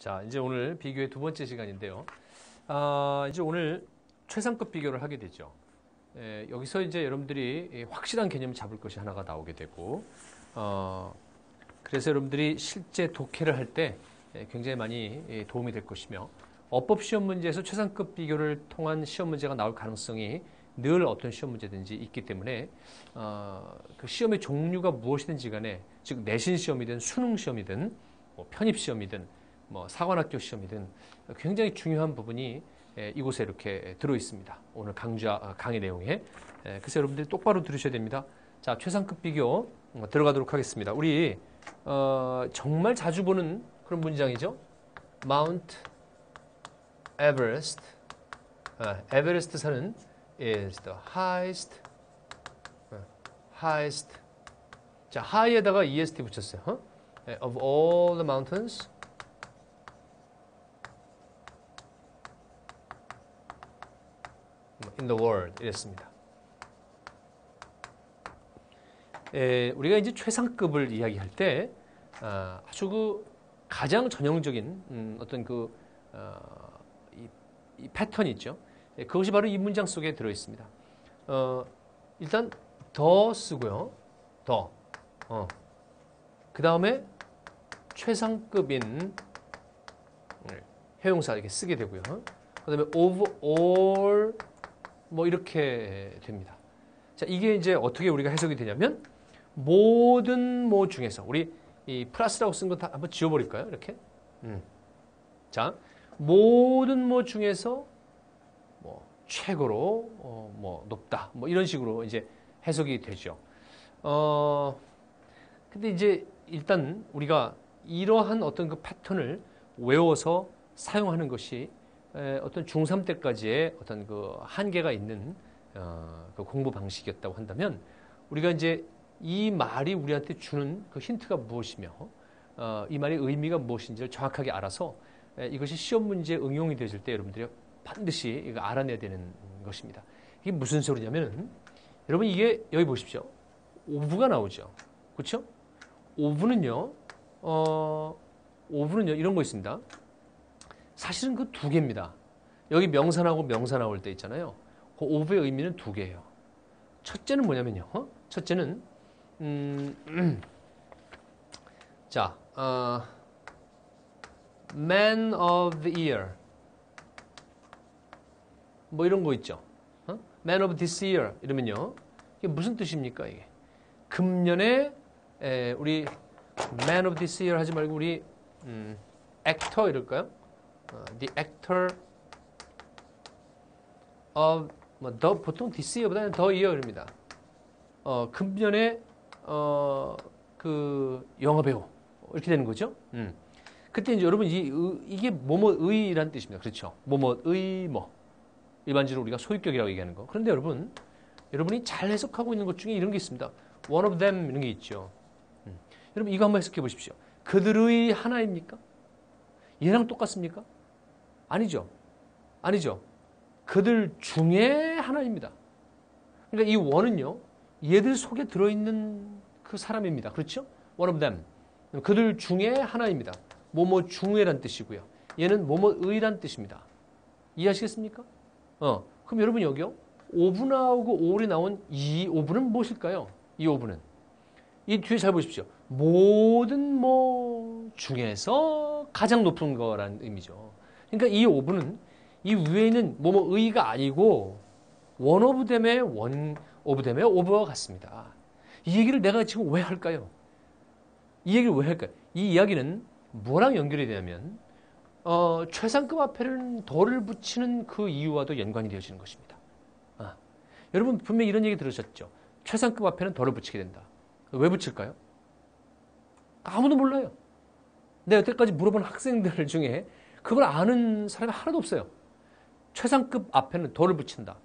자, 이제 오늘 비교의 두 번째 시간인데요. 이제 오늘 최상급 비교를 하게 되죠. 여기서 이제 여러분들이 확실한 개념을 잡을 것이 하나가 나오게 되고, 그래서 여러분들이 실제 독해를 할 때 굉장히 많이 도움이 될 것이며, 어법 시험 문제에서 최상급 비교를 통한 시험 문제가 나올 가능성이 늘 어떤 시험 문제든지 있기 때문에 그 시험의 종류가 무엇이든지 간에, 즉 내신 시험이든 수능 시험이든 뭐 편입 시험이든 뭐 사관학교 시험이든 굉장히 중요한 부분이 이곳에 이렇게 들어 있습니다. 오늘 강의 내용에. 그래서 여러분들이 똑바로 들으셔야 됩니다. 자, 최상급 비교 들어가도록 하겠습니다. 우리 정말 자주 보는 그런 문장이죠. Mount Everest. 에베레스트 산은 is the highest. 자, high에다가 est 붙였어요. Of all the mountains in the world 이랬습니다. 우리가 이제 최상급을 이야기할 때 아주 그 가장 전형적인 어떤 이 패턴이 있죠. 그것이 바로 이 문장 속에 들어 있습니다. 일단 더 쓰고요. 더. 그 다음에 최상급인 형용사 이렇게 쓰게 되고요. 그 다음에 of all 뭐 이렇게 됩니다. 자, 이게 이제 어떻게 우리가 해석이 되냐면 모든 뭐 중에서 우리 이 플러스라고 쓴 거 다 한번 지워버릴까요? 이렇게. 자, 모든 뭐 중에서 뭐 최고로 뭐 높다. 뭐 이런 식으로 이제 해석이 되죠. 근데 이제 일단 우리가 이러한 어떤 그 패턴을 외워서 사용하는 것이 어떤 중3 때까지의 어떤 그 한계가 있는 그 공부 방식이었다고 한다면, 우리가 이제 이 말이 우리한테 주는 그 힌트가 무엇이며 이 말의 의미가 무엇인지를 정확하게 알아서 이것이 시험 문제에 응용이 되실 때 여러분들이 반드시 이거 알아내야 되는 것입니다. 이게 무슨 소리냐면, 여러분 이게 여기 보십시오. 오브가 나오죠. 그렇죠? 오브는요 이런 거 있습니다. 사실은 그 두 개입니다. 여기 명사나오고 명사 나올 때 있잖아요. 그 오브의 의미는 두 개예요. 첫째는 뭐냐면요. 첫째는 자, Man of the Year 뭐 이런 거 있죠. Man of this year 이러면요. 이게 무슨 뜻입니까? 이게 금년에 우리 Man of this year 하지 말고 우리 actor 이럴까요? The actor of 보통 this year보다는 the year입니다. 금년에 그 영화 배우 이렇게 되는 거죠. 그때 이제 여러분 이게 뭐뭐의란 뜻입니다. 그렇죠? 뭐뭐의 뭐 일반적으로 우리가 소유격이라고 얘기하는 거. 그런데 여러분이 잘 해석하고 있는 것 중에 이런 게 있습니다. One of them 이런 게 있죠. 여러분 이거 한번 해석해 보십시오. 그들의 하나입니까? 얘랑 똑같습니까? 아니죠. 그들 중에 하나입니다. 그러니까 이 one은요, 얘들 속에 들어있는 그 사람입니다. 그렇죠? One of them. 그들 중에 하나입니다. 뭐뭐 중에란 뜻이고요. 얘는 뭐뭐의란 뜻입니다. 이해하시겠습니까? 그럼 여러분 여기요, 오브 나오고 all이 나온 이 오브는 무엇일까요? 이 오브는 이 뒤에 잘 보십시오. 모든 뭐 중에서 가장 높은 거라는 의미죠. 그러니까 이 오브는 이 위에 있는 뭐뭐의가 아니고 one of them의 over와 같습니다. 이 얘기를 내가 지금 왜 할까요? 이 얘기를 왜 할까요? 이 이야기는 뭐랑 연결이 되냐면 최상급 앞에는 덜을 붙이는 그 이유와도 연관이 되어지는 것입니다. 여러분 분명히 이런 얘기 들으셨죠? 최상급 앞에는 덜을 붙이게 된다. 왜 붙일까요? 아무도 몰라요. 내가 여태까지 물어본 학생들 중에 그걸 아는 사람이 하나도 없어요. 최상급 앞에는 덜을 붙인다.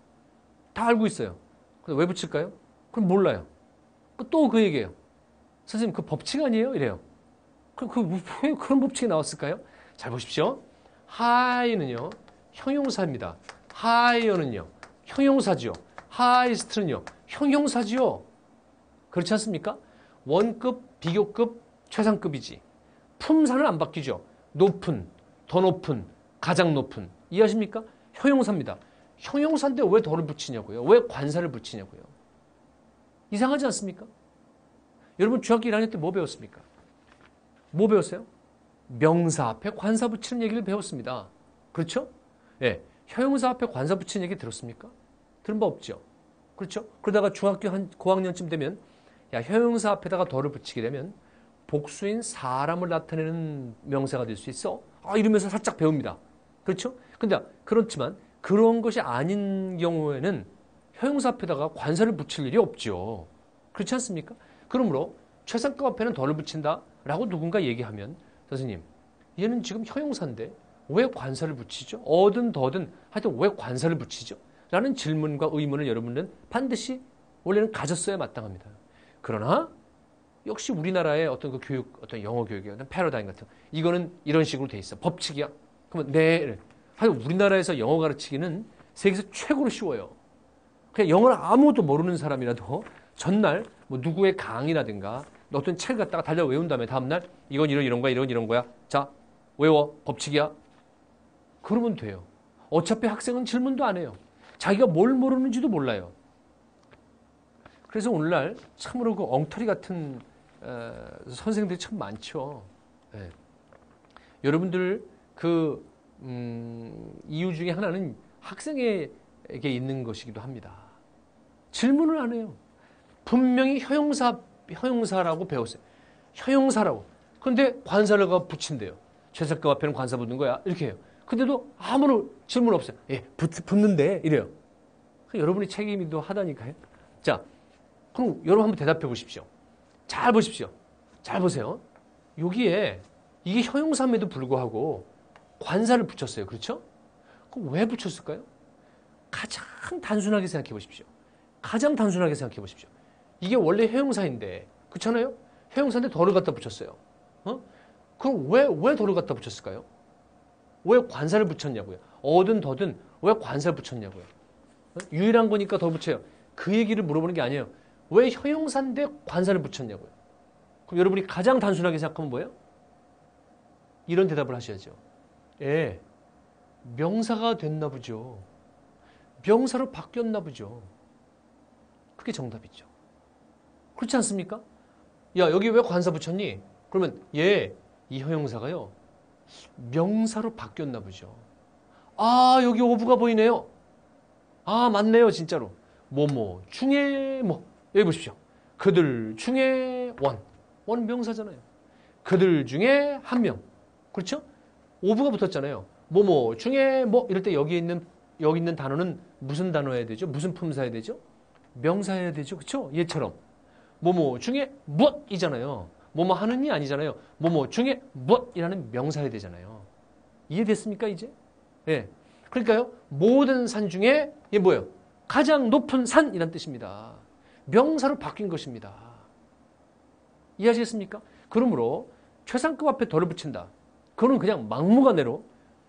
다 알고 있어요. 근데 왜 붙일까요? 그럼 몰라요. 또 그 얘기예요. 선생님 그 법칙 아니에요? 이래요. 왜 그런 법칙이 나왔을까요? 잘 보십시오. high는요 형용사입니다. higher는요 형용사지요. highest는요 형용사지요. 그렇지 않습니까? 원급, 비교급, 최상급이지. 품사는 안 바뀌죠. 높은, 더 높은, 가장 높은. 이해하십니까? 형용사입니다. 형용사인데 왜 더를 붙이냐고요? 왜 관사를 붙이냐고요? 이상하지 않습니까? 여러분 중학교 1학년 때 뭐 배웠습니까? 뭐 배웠어요? 명사 앞에 관사 붙이는 얘기를 배웠습니다. 그렇죠? 예. 형용사 앞에 관사 붙이는 얘기 들었습니까? 들은 바 없죠? 그렇죠? 그러다가 중학교 한 고학년쯤 되면 야, 형용사 앞에다가 더를 붙이게 되면 복수인 사람을 나타내는 명사가 될 수 있어. 이러면서 살짝 배웁니다. 그렇죠? 근데 그렇지만 그런 것이 아닌 경우에는 형용사 앞에다가 관사를 붙일 일이 없죠. 그렇지 않습니까? 그러므로 최상급 앞에는 더를 붙인다라고 누군가 얘기하면 선생님, 얘는 지금 형용사인데 왜 관사를 붙이죠? 어든 더든 하여튼 왜 관사를 붙이죠? 라는 질문과 의문을 여러분은 반드시 원래는 가졌어야 마땅합니다. 그러나 역시 우리나라의 어떤 그 교육, 어떤 영어 교육의 어떤 패러다임 같은 이거는 이런 식으로 돼 있어. 법칙이야. 그러면 네. 하여튼 우리나라에서 영어 가르치기는 세계에서 최고로 쉬워요. 그냥 영어를 아무것도 모르는 사람이라도 전날 뭐 누구의 강의라든가 어떤 책을 갖다가 달려 외운 다음에 다음날 이건 이런 거야, 이런 거야. 자, 외워. 법칙이야. 그러면 돼요. 어차피 학생은 질문도 안 해요. 자기가 뭘 모르는지도 몰라요. 그래서 오늘날 참으로 그 엉터리 같은 선생님들이 참 많죠. 네. 여러분들 그 이유 중에 하나는 학생에게 있는 것이기도 합니다. 질문을 안 해요. 분명히 형용사라고 배웠어요. 형용사라고. 근데 관사를 붙인대요. 최상급 앞에는 관사 붙는 거야. 이렇게 해요. 근데도 아무런 질문 없어요. 예, 붙는데 이래요. 여러분이 책임이기도 하다니까요. 자, 그럼 여러분 한번 대답해 보십시오. 잘 보십시오. 잘 보세요. 여기에 이게 형용사임에도 불구하고 관사를 붙였어요. 그렇죠? 그럼 왜 붙였을까요? 가장 단순하게 생각해 보십시오. 가장 단순하게 생각해 보십시오. 이게 원래 형용사인데, 그렇잖아요? 형용사인데 더를 갖다 붙였어요. 그럼 왜 더를 갖다 붙였을까요? 왜 관사를 붙였냐고요? 어든 더든 왜 관사를 붙였냐고요? 유일한 거니까 더 붙여요. 그 얘기를 물어보는 게 아니에요. 왜 형용사인데 관사를 붙였냐고요? 그럼 여러분이 가장 단순하게 생각하면 뭐예요? 이런 대답을 하셔야죠. 예, 명사가 됐나 보죠. 명사로 바뀌었나 보죠. 그게 정답이죠. 그렇지 않습니까? 야, 여기 왜 관사 붙였니? 그러면 이 형용사가요. 명사로 바뀌었나 보죠. 여기 오브가 보이네요. 맞네요, 진짜로. 뭐뭐 중에 뭐. 여기 보십시오. 그들 중에 원은 명사잖아요. 그들 중에 한 명. 그렇죠? 오브가 붙었잖아요. 뭐뭐 중에 뭐 이럴 때 여기 있는 단어는 무슨 단어여야 되죠? 무슨 품사여야 되죠? 명사여야 되죠. 그렇죠? 얘처럼. 뭐뭐 중에 무엇이잖아요. 뭐뭐 하는이 아니잖아요. 뭐뭐 중에 무엇이라는 명사여야 되잖아요. 이해됐습니까, 이제? 예. 그러니까요. 모든 산 중에 이게 뭐예요? 가장 높은 산이란 뜻입니다. 명사로 바뀐 것입니다. 이해하시겠습니까? 그러므로 최상급 앞에 덜을 붙인다. 그거는 그냥 막무가내로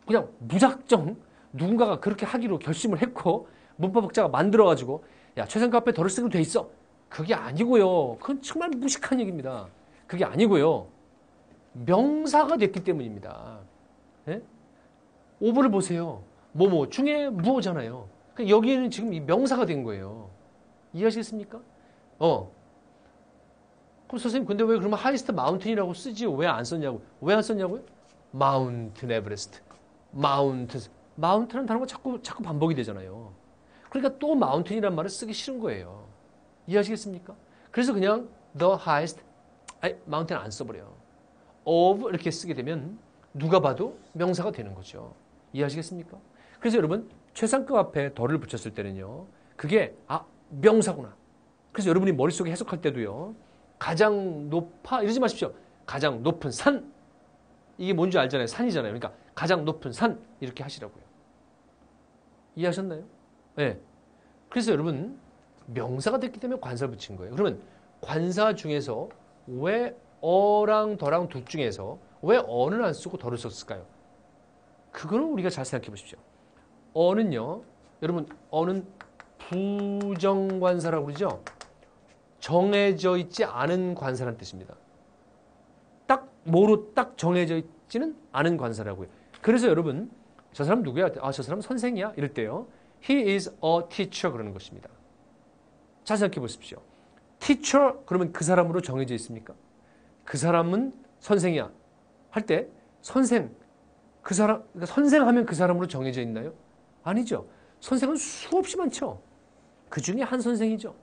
그냥 무작정 누군가가 그렇게 하기로 결심을 했고 문법학자가 만들어가지고 야, 최상급 앞에 덜을 쓰기로 돼 있어. 그게 아니고요. 그건 정말 무식한 얘기입니다. 그게 아니고요. 명사가 됐기 때문입니다. 예? 오브를 보세요. 뭐뭐 중에 무엇잖아요. 여기에는 지금 이 명사가 된 거예요. 이해하시겠습니까? 그럼 선생님, 근데 왜 그러면 하이스트 마운틴이라고 쓰지? 왜 안 썼냐고? 왜 안 썼냐고요? 마운틴 에베레스트. 마운틴이라는 단어가 자꾸 반복이 되잖아요. 그러니까 또 마운틴이라는 말을 쓰기 싫은 거예요. 이해하시겠습니까? 그래서 그냥 the highest, 마운틴 안 써버려요. of 이렇게 쓰게 되면 누가 봐도 명사가 되는 거죠. 이해하시겠습니까? 그래서 여러분, 최상급 앞에 더를 붙였을 때는요. 그게 명사구나. 그래서 여러분이 머릿속에 해석할 때도요. 가장 높아 이러지 마십시오. 가장 높은 산. 이게 뭔지 알잖아요. 산이잖아요. 그러니까 가장 높은 산 이렇게 하시라고요. 이해하셨나요? 네. 그래서 여러분 명사가 됐기 때문에 관사를 붙인 거예요. 그러면 관사 중에서 왜 어랑 더랑 둘 중에서 왜 어는 안 쓰고 더를 썼을까요? 그거는 우리가 잘 생각해 보십시오. 어는요. 여러분 어는 부정관사라고 그러죠. 정해져 있지 않은 관사라는 뜻입니다. 딱 뭐로 딱 정해져 있지는 않은 관사라고요. 그래서 여러분, 저 사람 누구야? 아, 저 사람 선생이야? 이럴 때요. He is a teacher 그러는 것입니다. 잘 생각해 보십시오. teacher 그러면 그 사람으로 정해져 있습니까? 그 사람은 선생이야. 할 때 선생, 그 사람, 그러니까 선생하면 그 사람으로 정해져 있나요? 아니죠. 선생은 수없이 많죠. 그 중에 한 선생이죠.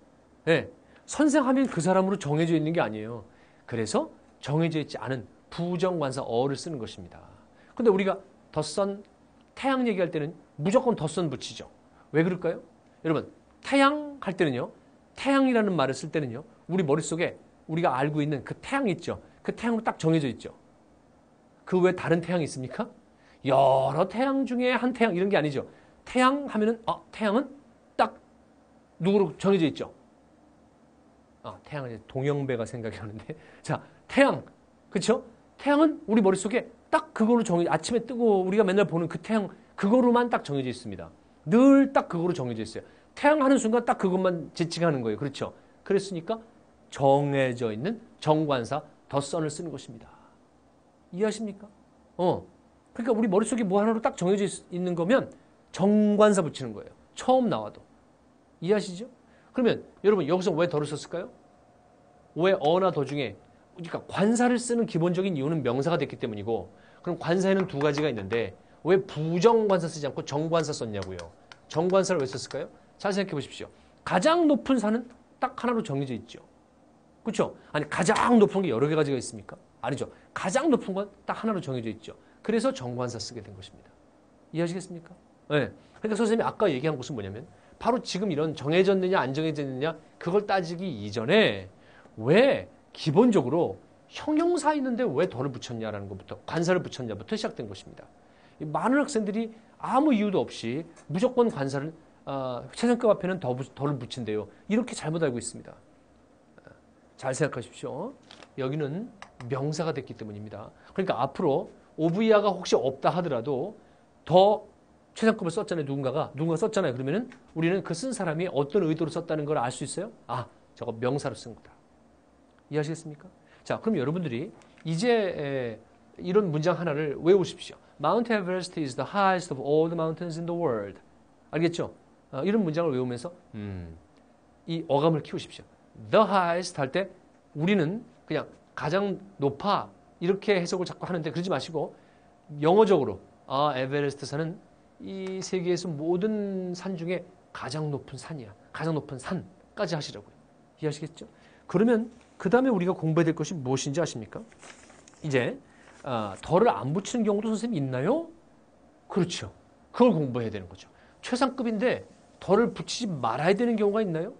네. 선생하면 그 사람으로 정해져 있는 게 아니에요. 그래서 정해져 있지 않은 부정관사 어를 쓰는 것입니다. 근데 우리가 덧선, 태양 얘기할 때는 무조건 덧선 붙이죠. 왜 그럴까요? 여러분, 태양 할 때는요, 태양이라는 말을 쓸 때는요, 우리 머릿속에 우리가 알고 있는 그 태양 있죠. 그 태양으로 딱 정해져 있죠. 그 외에 다른 태양이 있습니까? 여러 태양 중에 한 태양 이런 게 아니죠. 태양 하면은 태양은 딱 누구로 정해져 있죠. 태양은 이제 동영배가 생각이 나는데 자, 태양 그렇죠? 태양은 우리 머릿속에 딱 그거로 아침에 뜨고 우리가 맨날 보는 그 태양 그거로만 딱 정해져 있습니다. 늘 딱 그거로 정해져 있어요. 태양 하는 순간 딱 그것만 지칭하는 거예요. 그렇죠? 그랬으니까 정해져 있는 정관사 덧선을 쓰는 것입니다. 이해하십니까? 그러니까 우리 머릿속에 뭐 하나로 딱 정해져 있는 거면 정관사 붙이는 거예요. 처음 나와도. 이해하시죠? 그러면 여러분 여기서 왜 덜을 썼을까요? 왜 어나 더 중에 그러니까 관사를 쓰는 기본적인 이유는 명사가 됐기 때문이고 그럼 관사에는 두 가지가 있는데 왜 부정관사 쓰지 않고 정관사 썼냐고요. 정관사를 왜 썼을까요? 잘 생각해 보십시오. 가장 높은 산은 딱 하나로 정해져 있죠. 그렇죠? 아니 가장 높은 게 여러 개 가지가 있습니까? 아니죠. 가장 높은 건 딱 하나로 정해져 있죠. 그래서 정관사 쓰게 된 것입니다. 이해하시겠습니까? 네. 그러니까 선생님이 아까 얘기한 것은 뭐냐면 바로 지금 이런 정해졌느냐 안 정해졌느냐 그걸 따지기 이전에 왜 기본적으로 형용사 있는데 왜 덜을 붙였냐라는 것부터 관사를 붙였냐부터 시작된 것입니다. 많은 학생들이 아무 이유도 없이 무조건 관사를 최상급 앞에는 덜을 붙인대요. 이렇게 잘못 알고 있습니다. 잘 생각하십시오. 여기는 명사가 됐기 때문입니다. 그러니까 앞으로 오브이아가 혹시 없다 하더라도 더 최상급을 썼잖아요. 누군가 썼잖아요. 그러면은 우리는 그 쓴 사람이 어떤 의도로 썼다는 걸 알 수 있어요? 저거 명사로 쓴 거다. 이해하시겠습니까? 자, 그럼 여러분들이 이제 이런 문장 하나를 외우십시오. Mount Everest is the highest of all the mountains in the world. 알겠죠? 이런 문장을 외우면서 이 어감을 키우십시오. The highest 할 때 우리는 그냥 가장 높아 이렇게 해석을 자꾸 하는데 그러지 마시고 영어적으로 에베레스트 산은 이 세계에서 모든 산 중에 가장 높은 산이야. 가장 높은 산까지 하시라고요. 이해하시겠죠? 그러면 그 다음에 우리가 공부해야 될 것이 무엇인지 아십니까? 이제 덜을 안 붙이는 경우도 선생님 있나요? 그렇죠. 그걸 공부해야 되는 거죠. 최상급인데 덜을 붙이지 말아야 되는 경우가 있나요?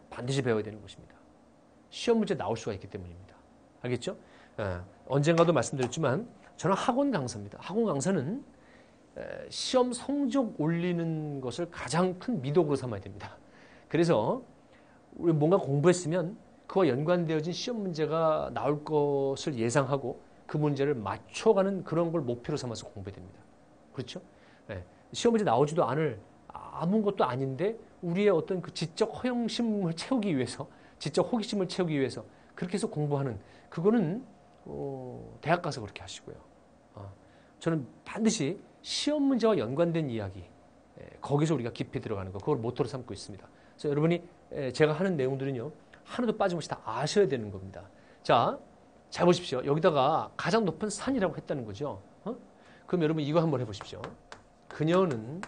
반드시 배워야 되는 것입니다. 시험 문제 나올 수가 있기 때문입니다. 알겠죠? 언젠가도 말씀드렸지만 저는 학원 강사입니다. 학원 강사는 시험 성적 올리는 것을 가장 큰 미덕으로 삼아야 됩니다. 그래서 우리 뭔가 공부했으면 그와 연관되어진 시험 문제가 나올 것을 예상하고 그 문제를 맞춰가는 그런 걸 목표로 삼아서 공부해야 됩니다. 그렇죠? 시험 문제 나오지도 않을 아무것도 아닌데 우리의 어떤 그 지적 허영심을 채우기 위해서 지적 호기심을 채우기 위해서 그렇게 해서 공부하는 그거는 대학 가서 그렇게 하시고요. 저는 반드시 시험 문제와 연관된 이야기 거기서 우리가 깊이 들어가는 거 그걸 모토로 삼고 있습니다. 그래서 여러분이 제가 하는 내용들은요 하나도 빠짐없이 다 아셔야 되는 겁니다. 자, 잘 보십시오. 여기다가 가장 높은 산이라고 했다는 거죠. 그럼 여러분 이거 한번 해보십시오. 그녀는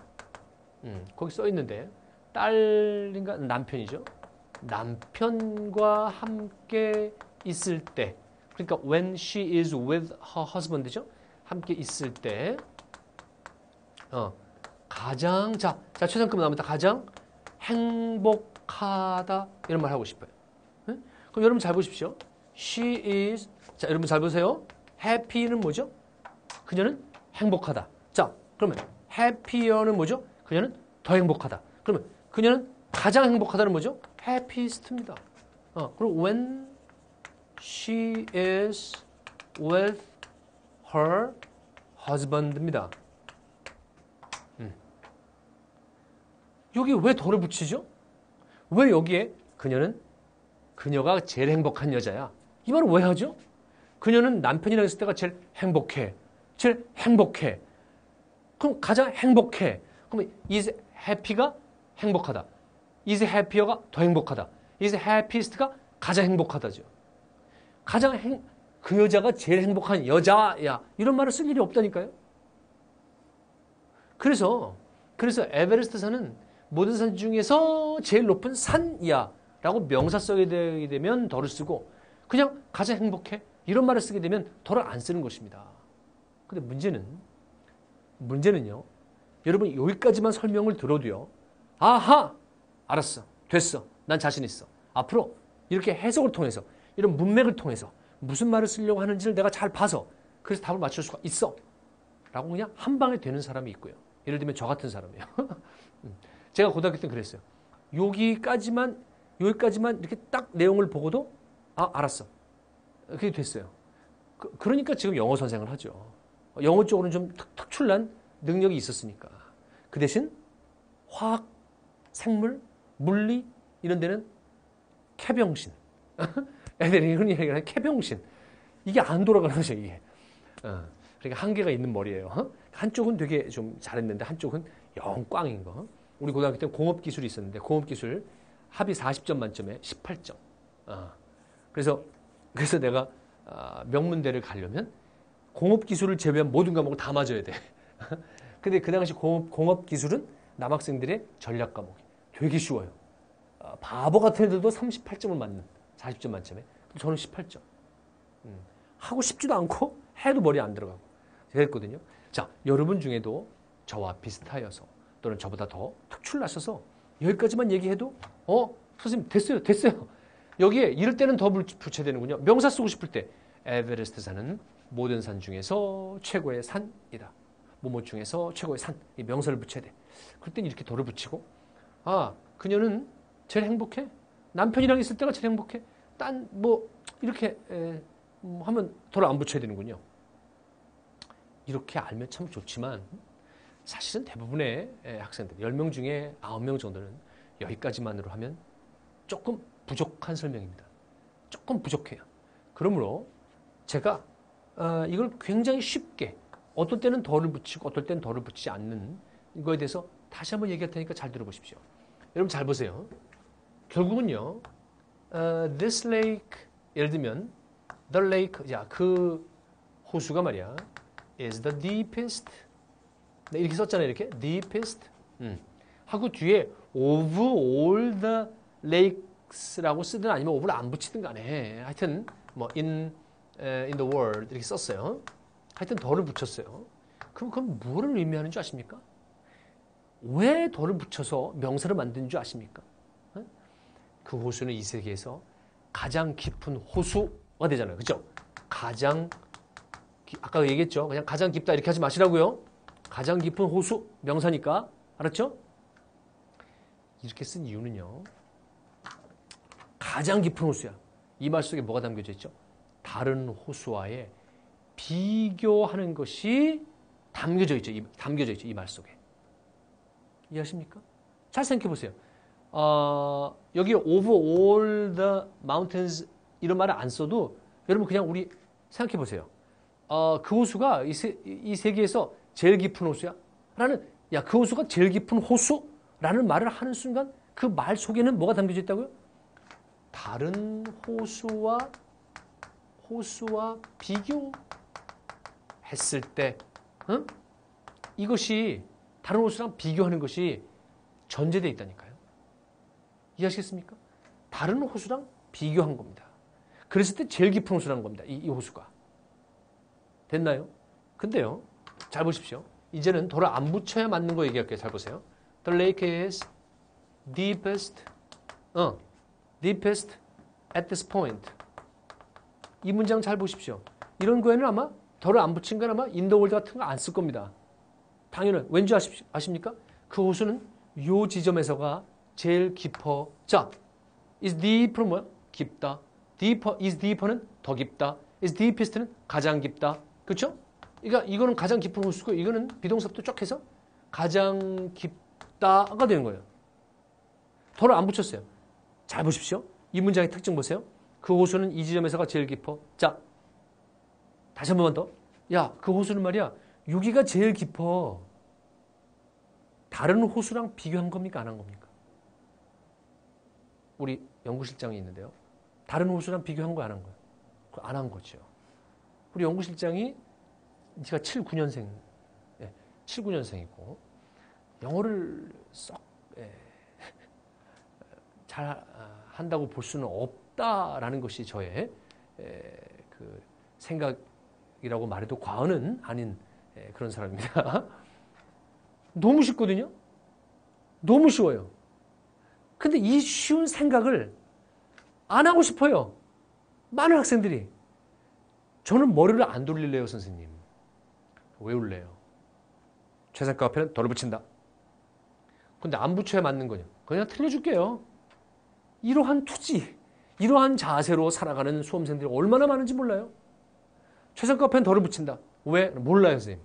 거기 써 있는데 딸인가 남편이죠. 남편과 함께 있을 때 그러니까 when she is with her husband죠. 함께 있을 때 가장 자 최상급 나옵니다. 가장 행복하다 이런 말 하고 싶어요. 그럼 여러분 잘 보십시오. She is 자 여러분 잘 보세요. happy는 뭐죠? 그녀는 행복하다. 자 그러면 happier는 뭐죠? 그녀는 더 행복하다. 그러면 그녀는 가장 행복하다는 뭐죠? happiest입니다. 그리고 when she is with her husband입니다. 여기 왜 더를 붙이죠? 왜 여기에 그녀가 제일 행복한 여자야? 이 말을 왜 하죠? 그녀는 남편이랑 있을 때가 제일 행복해. 제일 행복해. 그럼 가장 행복해. 그럼 is happy가 행복하다. is happier가 더 행복하다. is happiest가 가장 행복하다죠. 그 여자가 제일 행복한 여자야. 이런 말을 쓸 일이 없다니까요. 그래서 에베레스트 산은 모든 산 중에서 제일 높은 산이야 라고 명사 쓰게 되면 덜을 쓰고 그냥 가장 행복해 이런 말을 쓰게 되면 덜을 안 쓰는 것입니다. 근데 문제는요. 여러분 여기까지만 설명을 들어도요. 아하! 알았어. 됐어. 난 자신 있어. 앞으로 이렇게 해석을 통해서 이런 문맥을 통해서 무슨 말을 쓰려고 하는지를 내가 잘 봐서 그래서 답을 맞출 수가 있어. 라고 그냥 한 방에 되는 사람이 있고요. 예를 들면 저 같은 사람이에요. 제가 고등학교 때 그랬어요. 여기까지만 이렇게 딱 내용을 보고도 알았어. 그게 됐어요. 그러니까 지금 영어 선생을 하죠. 영어 쪽으로는 좀 특출난 능력이 있었으니까. 그 대신 화학, 생물, 물리 이런 데는 캐병신. 애들이 흔히 얘기하는 캐병신. 이게 안 돌아가는 거죠, 이게. 그러니까 한계가 있는 머리예요. 한쪽은 되게 좀 잘했는데 한쪽은 영 꽝인 거. 우리 고등학교 때 공업기술이 있었는데 공업기술 합이 40점 만점에 18점. 그래서 내가 명문대를 가려면 공업기술을 제외한 모든 과목을 다 맞아야 돼. 근데 그 당시 공업기술은 남학생들의 전략 과목이 되게 쉬워요. 바보 같은 애들도 38점을 맞는 40점 만점에. 저는 18점. 하고 싶지도 않고 해도 머리 안 들어가고 그랬거든요. 자, 여러분 중에도 저와 비슷하여서 또는 저보다 더 특출나셔서 여기까지만 얘기해도 선생님 됐어요. 여기에 이럴 때는 더 붙여야 되는군요. 명사 쓰고 싶을 때 에베레스트 산은 모든 산 중에서 최고의 산이다. 뭐뭐 중에서 최고의 산. 이 명사를 붙여야 돼. 그럴 땐 이렇게 덜을 붙이고 그녀는 제일 행복해. 남편이랑 있을 때가 제일 행복해. 이렇게 하면 덜을 안 붙여야 되는군요. 이렇게 알면 참 좋지만 사실은 대부분의 학생들 10명 중에 9명 정도는 여기까지만으로 하면 조금 부족한 설명입니다. 조금 부족해요. 그러므로 제가 이걸 굉장히 쉽게 어떨 때는 덜을 붙이고 어떨 때는 덜을 붙이지 않는 이거에 대해서 다시 한번 얘기할 테니까 잘 들어보십시오. 여러분 잘 보세요. 결국은요. This lake 예를 들면 the lake 그 호수가 말이야 is the deepest 이렇게 썼잖아요. 이렇게 deepest 하고 뒤에 of all the lakes라고 쓰든 아니면 of를 안 붙이든 간에 하여튼 in the world 이렇게 썼어요. 하여튼 더를 붙였어요. 그럼 뭐를 의미하는 줄 아십니까? 왜 더를 붙여서 명사를 만든 줄 아십니까? 그 호수는 이 세계에서 가장 깊은 호수가 되잖아요. 그렇죠? 아까 얘기했죠. 그냥 가장 깊다 이렇게 하지 마시라고요. 가장 깊은 호수 명사니까 알았죠? 이렇게 쓴 이유는요. 가장 깊은 호수야. 이 말 속에 뭐가 담겨져 있죠? 다른 호수와의 비교하는 것이 담겨져 있죠. 이 말 속에. 이해하십니까? 잘 생각해 보세요. 여기 over all the mountains 이런 말을 안 써도 여러분 그냥 우리 생각해 보세요. 그 호수가 이 세계에서 제일 깊은 호수야? 그 호수가 제일 깊은 호수라는 말을 하는 순간 그 말 속에는 뭐가 담겨져 있다고요? 다른 호수와 비교했을 때 이것이 다른 호수랑 비교하는 것이 전제되어 있다니까요. 이해하시겠습니까? 다른 호수랑 비교한 겁니다. 그랬을 때 제일 깊은 호수라는 겁니다. 이 호수가. 됐나요? 근데요. 잘 보십시오. 이제는 덜을 안 붙여야 맞는 거 얘기할게요. 잘 보세요. The lake is deepest at this point. 이 문장 잘 보십시오. 이런 거에는 아마 덜을 안 붙인 건 아마 in the world 같은 거 안 쓸 겁니다. 당연히 왠지 아십니까? 그 호수는 요 지점에서가 제일 깊어. 자, is deeper는 뭐야? 깊다. is deeper는 더 깊다. is deepest는 가장 깊다. 그렇죠? 그러니까 이거는 가장 깊은 호수고 이거는 비동사부터 쭉 해서 가장 깊다가 되는 거예요. 덜을 안 붙였어요. 잘 보십시오. 이 문장의 특징 보세요. 그 호수는 이 지점에서가 제일 깊어. 자, 다시 한 번만 더. 그 호수는 말이야. 여기가 제일 깊어. 다른 호수랑 비교한 겁니까? 안 한 겁니까? 우리 연구실장이 있는데요. 다른 호수랑 비교한 거 안 한 거예요? 안 한 거죠. 우리 연구실장이 네가 79년생, 79년생이고 영어를 썩 잘 한다고 볼 수는 없다라는 것이 저의 그 생각이라고 말해도 과언은 아닌 그런 사람입니다. 너무 쉽거든요. 너무 쉬워요. 근데 이 쉬운 생각을 안 하고 싶어요. 많은 학생들이. 저는 머리를 안 돌릴래요, 선생님. 왜 울래요? 최상급 앞에는 덜을 붙인다. 근데 안 붙여야 맞는 거냐? 그냥 틀려줄게요. 이러한 투지, 이러한 자세로 살아가는 수험생들이 얼마나 많은지 몰라요? 최상급 앞에는 덜을 붙인다. 왜? 몰라요, 선생님.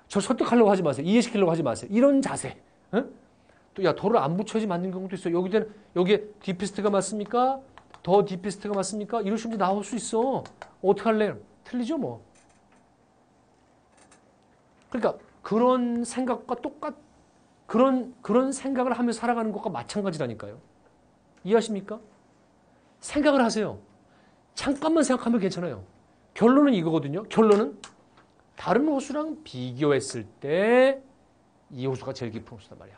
저 설득하려고 하지 마세요. 이해시키려고 하지 마세요. 이런 자세. 응? 또, 야, 덜을 안 붙여야지 맞는 경우도 있어요. 여기에 디피스트가 맞습니까? 더 디피스트가 맞습니까? 이러시면 나올 수 있어. 어떡할래? 틀리죠, 뭐. 그러니까, 그런 생각과 그런 생각을 하며 살아가는 것과 마찬가지라니까요. 이해하십니까? 생각을 하세요. 잠깐만 생각하면 괜찮아요. 결론은 이거거든요. 결론은 다른 호수랑 비교했을 때 이 호수가 제일 깊은 호수단 말이야.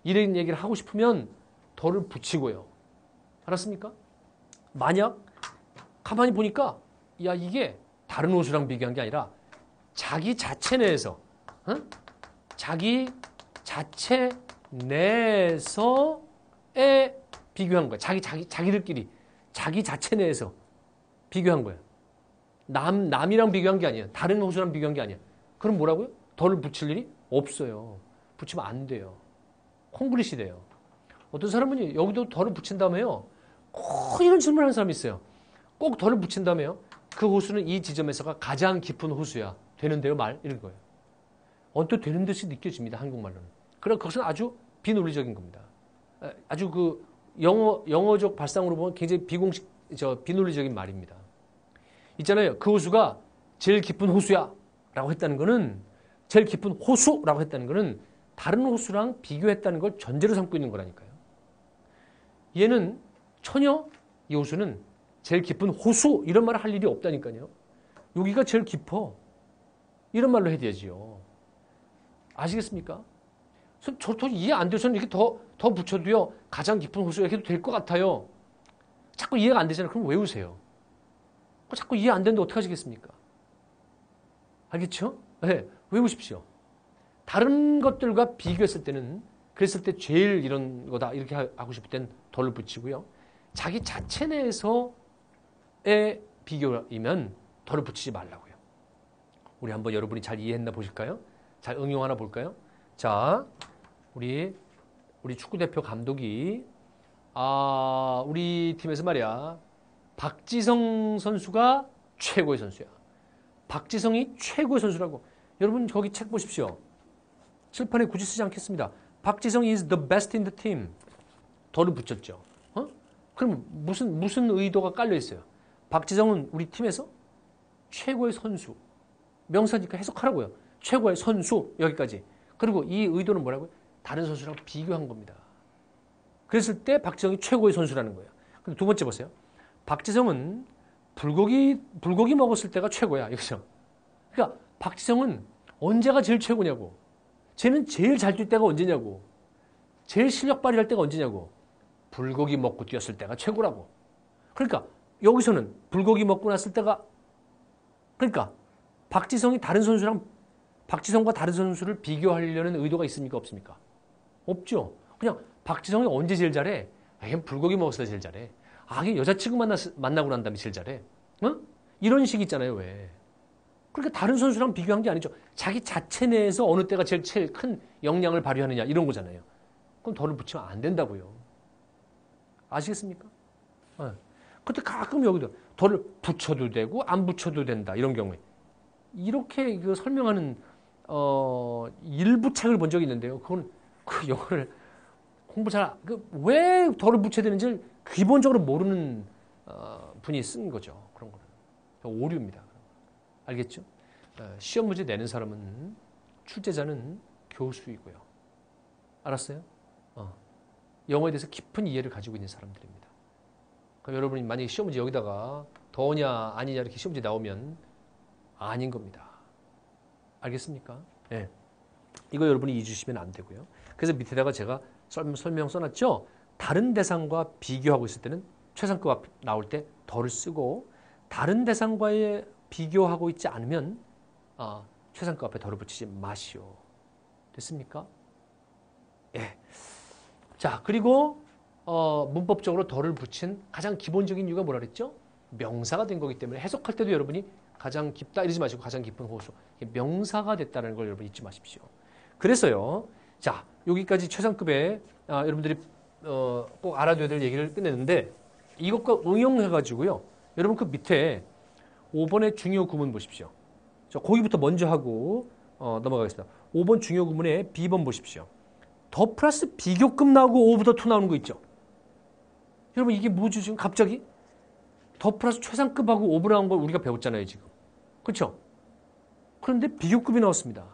이런 얘기를 하고 싶으면 덜을 붙이고요. 알았습니까? 만약 가만히 보니까 야 이게 다른 호수랑 비교한 게 아니라 자기 자체 내에서 자기 자체 내에서의 비교한 거야. 자기들끼리 자기 자체 내에서 비교한 거야. 남이랑 비교한 게 아니야. 다른 호수랑 비교한 게 아니야. 그럼 뭐라고요? 덜을 붙일 일이 없어요. 붙이면 안 돼요. 콩그리시 돼요. 어떤 사람은 여기도 덜을 붙인다며요. 꼭 이런 질문을 하는 사람이 있어요. 꼭 덜을 붙인다며요. 그 호수는 이 지점에서가 가장 깊은 호수야. 되는데요, 말? 이런 거예요. 언뜻 되는 듯이 느껴집니다, 한국말로는. 그럼 그것은 아주 비논리적인 겁니다. 아주 그 영어적 발상으로 보면 굉장히 비논리적인 말입니다. 있잖아요. 그 호수가 제일 깊은 호수야. 라고 했다는 거는, 제일 깊은 호수라고 했다는 거는 다른 호수랑 비교했다는 걸 전제로 삼고 있는 거라니까요. 얘는 전혀 이 호수는 제일 깊은 호수 이런 말을 할 일이 없다니까요. 여기가 제일 깊어. 이런 말로 해야지요. 아시겠습니까? 저 이해 안 돼요. 저는 이렇게 더 붙여도요. 가장 깊은 호수 이렇게 될 것 같아요. 자꾸 이해가 안 되잖아요. 그럼 외우세요. 자꾸 이해 안 되는데 어떻게 하시겠습니까? 알겠죠? 네, 외우십시오. 다른 것들과 비교했을 때는 그랬을 때 제일 이런 거다 이렇게 하고 싶을 땐 덜을 붙이고요. 자기 자체 내에서의 비교이면 덜을 붙이지 말라고요. 우리 한번 여러분이 잘 이해했나 보실까요? 잘 응용하나 볼까요? 자, 우리 축구대표 감독이 우리 팀에서 말이야 박지성 선수가 최고의 선수야. 박지성이 최고의 선수라고. 여러분 저기 책 보십시오. 칠판에 굳이 쓰지 않겠습니다. 박지성 is the best in the team. 덜을 붙였죠. 그럼 무슨 의도가 깔려 있어요? 박지성은 우리 팀에서 최고의 선수. 명사니까 해석하라고요. 최고의 선수 여기까지. 그리고 이 의도는 뭐라고요? 다른 선수랑 비교한 겁니다. 그랬을 때 박지성이 최고의 선수라는 거예요. 근데 두 번째 보세요. 박지성은 불고기 먹었을 때가 최고야. 이거죠. 그러니까 박지성은 언제가 제일 최고냐고. 쟤는 제일 잘 뛸 때가 언제냐고. 제일 실력 발휘할 때가 언제냐고. 불고기 먹고 뛰었을 때가 최고라고. 그러니까 여기서는 불고기 먹고 났을 때가 그러니까 박지성과 다른 선수를 비교하려는 의도가 있습니까? 없습니까? 없죠. 그냥 박지성이 언제 제일 잘해? 걔 불고기 먹었을 때 제일 잘해. 걔 여자친구 만나고 난 다음에 제일 잘해. 이런 식 있잖아요. 왜? 그러니까 다른 선수랑 비교한 게 아니죠. 자기 자체 내에서 어느 때가 제일 큰 역량을 발휘하느냐 이런 거잖아요. 그럼 덜을 붙이면 안 된다고요. 아시겠습니까? 근데 가끔 여기도 덜을 붙여도 되고 안 붙여도 된다 이런 경우에 이렇게 설명하는 일부 책을 본 적이 있는데요. 그건 그 영어를 공부 왜 덜을 붙여야 되는지 기본적으로 모르는 분이 쓴 거죠. 그런 거는 오류입니다. 알겠죠? 시험 문제 내는 사람은 출제자는 교수이고요. 알았어요? 영어에 대해서 깊은 이해를 가지고 있는 사람들입니다. 그럼 여러분이 만약에 시험 문제 여기다가 더냐 아니냐 이렇게 시험 문제 나오면 아닌 겁니다. 알겠습니까? 네. 이거 여러분이 잊으시면 안 되고요. 그래서 밑에다가 제가 설명 써놨죠? 다른 대상과 비교하고 있을 때는 최상급 앞 나올 때 덜을 쓰고 다른 대상과의 비교하고 있지 않으면 최상급 앞에 덜을 붙이지 마시오. 됐습니까? 예. 자, 그리고 문법적으로 덜을 붙인 가장 기본적인 이유가 뭐라 그랬죠? 명사가 된 거기 때문에 해석할 때도 여러분이 가장 깊다 이러지 마시고 가장 깊은 호소. 명사가 됐다는 걸 여러분 잊지 마십시오. 그래서요. 자, 여기까지 최상급에 여러분들이 꼭 알아둬야 될 얘기를 끝냈는데 이것과 응용해가지고요. 여러분 그 밑에 5번의 중요 구문 보십시오. 자, 거기부터 먼저 하고 넘어가겠습니다. 5번 중요 구문에 B번 보십시오. 더 플러스 비교급 나오고 오브 더 투 나오는 거 있죠. 여러분 이게 뭐죠 지금 갑자기? 더 플러스 최상급하고 오브 나온 걸 우리가 배웠잖아요 지금. 그렇죠? 그런데 비교급이 나왔습니다.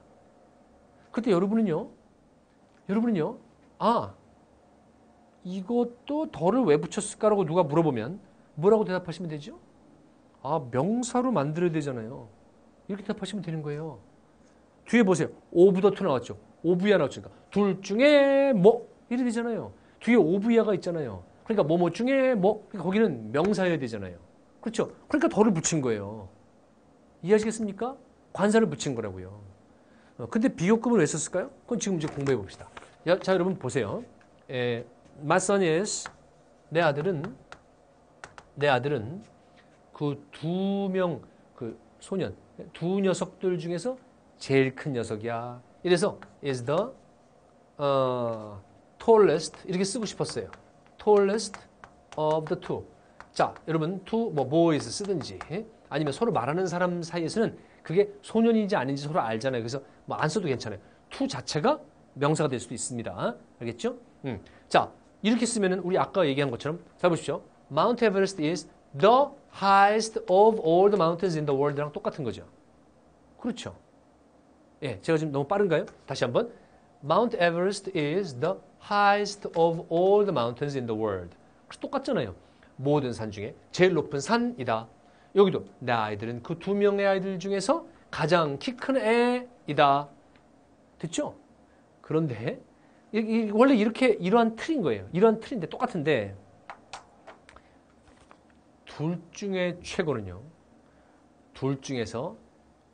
그때 여러분은요 이것도 더를 왜 붙였을까라고 누가 물어보면 뭐라고 대답하시면 되죠? 명사로 만들어야 되잖아요. 이렇게 대답하시면 되는 거예요. 뒤에 보세요. 오브 더 투 나왔죠. 오브야 나왔으니까 둘 중에 뭐 이래 되잖아요. 뒤에 오브야가 있잖아요. 그러니까 뭐 중에 뭐 그러니까 거기는 명사여야 되잖아요. 그렇죠? 그러니까 더를 붙인 거예요. 이해하시겠습니까? 관사를 붙인 거라고요. 근데 비교급을 왜 썼을까요? 그건 지금 이제 공부해 봅시다. 자, 여러분 보세요. My son is 내 아들은 그 두 명 그 소년 두 녀석들 중에서 제일 큰 녀석이야. 이래서 is the tallest 이렇게 쓰고 싶었어요. tallest of the two. 자, 여러분 two 뭐 boys 쓰든지 아니면 서로 말하는 사람 사이에서는 그게 소년인지 아닌지 서로 알잖아요. 그래서 뭐 안 써도 괜찮아요. two 자체가 명사가 될 수도 있습니다. 알겠죠? 자, 이렇게 쓰면은 우리 아까 얘기한 것처럼 잘 보십시오. Mount Everest is the highest of all the mountains in the world랑 똑같은 거죠. 그렇죠? 예, 제가 지금 너무 빠른가요? 다시 한번. Mount Everest is the highest of all the mountains in the world. 똑같잖아요. 모든 산 중에 제일 높은 산이다. 여기도 내 아이들은 그 두 명의 아이들 중에서 가장 키 큰 애이다. 됐죠? 그런데 원래 이러한 틀인 거예요. 이러한 틀인데 똑같은데 둘 중에 최고는요. 둘 중에서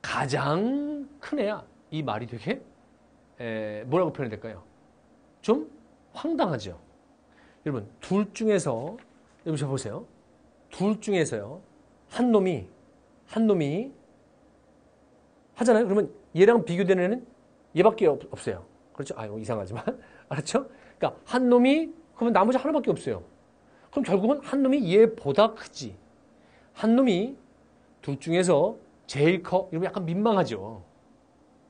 가장 큰 애야. 이 말이 되게 뭐라고 표현해야 될까요? 좀 황당하죠. 여러분 둘 중에서 여러분 저 보세요. 둘 중에서요. 한 놈이 하잖아요. 그러면 얘랑 비교되는 애는 얘밖에 없어요. 그렇죠? 이상하지만 알았죠? 그러니까 한 놈이 그러면 나머지 하나밖에 없어요. 그럼 결국은 한 놈이 얘보다 크지. 한 놈이 둘 중에서 제일 커. 이러면 약간 민망하죠.